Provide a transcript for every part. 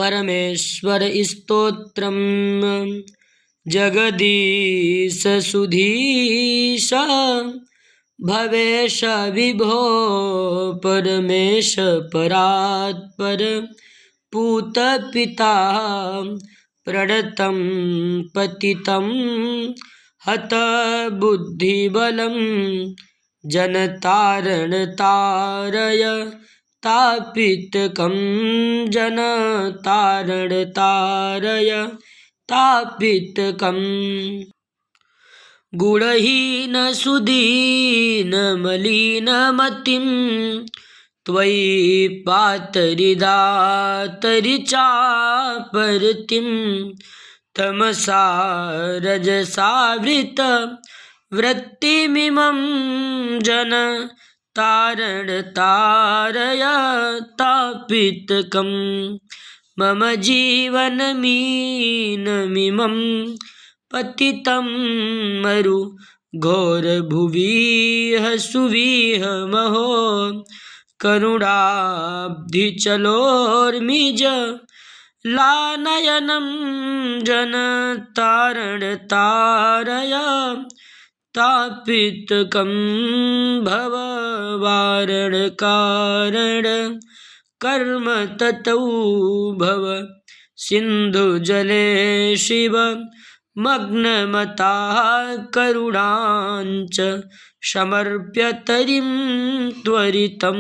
परमेश्वर स्तोत्रम जगदीश सुधीश भवेश विभो परमेश परात्पर पूत पिता प्रणतं पतितं हत बुद्धिबलं जनतारण तारय तापितकं जनतारण तारय तापितकं गुणहीन सुदीन मलिनमतिं त्वयि पातरिदातरि चापरतिं तमसा रजसावृत वृत्तिमिमं जन तारण तारय तापितकं मम जीवनमीनमिमं पतितं मरु घोरभुविह सुविह महो करुणाब्धिचलोर्मिज लानयनं जनतारण तारय तापितकं भववारणकारण कर्म ततौ भव सिन्धुजले शिव मग्नमताः करुणाञ्च समर्प्य तरिं त्वरितं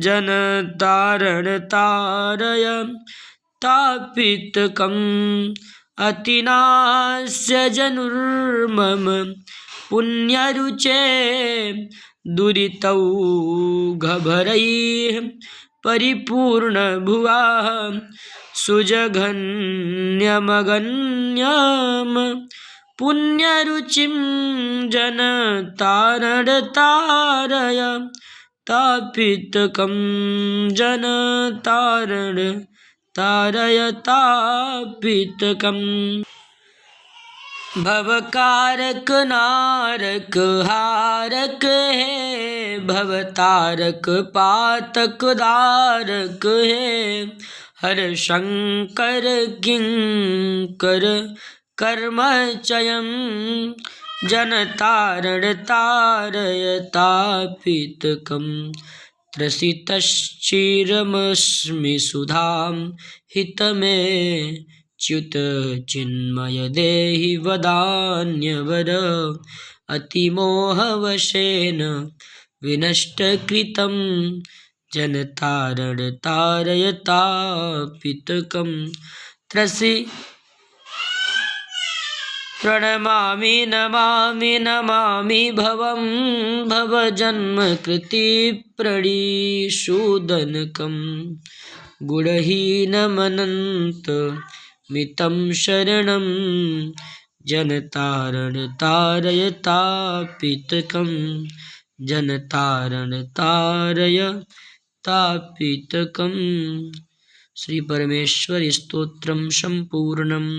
जनतारण तारय तापितकम् अतिनास्य जनुर्मम पुण्यरुचे दुरितौ घभरैः परिपूर्णभुवाः सुजघन्यमगन्यं पुण्यरुचिं जनतारण तारय तापितकं जनतारण तारय तापितकम् भवकारक नारक हारक है भवतारक पातक दारक है हर शंकर किंकर कर्म चयं जनतारण तारय तापितकं त्रसितश्चिरमस्मि सुधां हितमे च्युत चिन्मय देहि वदान्यवर अतिमोहवशेन विनष्टकृतं जनतारण तारय तापितकं प्रणमामि नमामि नमामि भवं भवजन्मकृतिप्रणीशूदनकं गुणहीनमनन्तमितं शरणं जनतारण तारय तापितकं जनतारण तारय तापितकं। श्री परमेश्वर स्तोत्रम संपूर्णम्।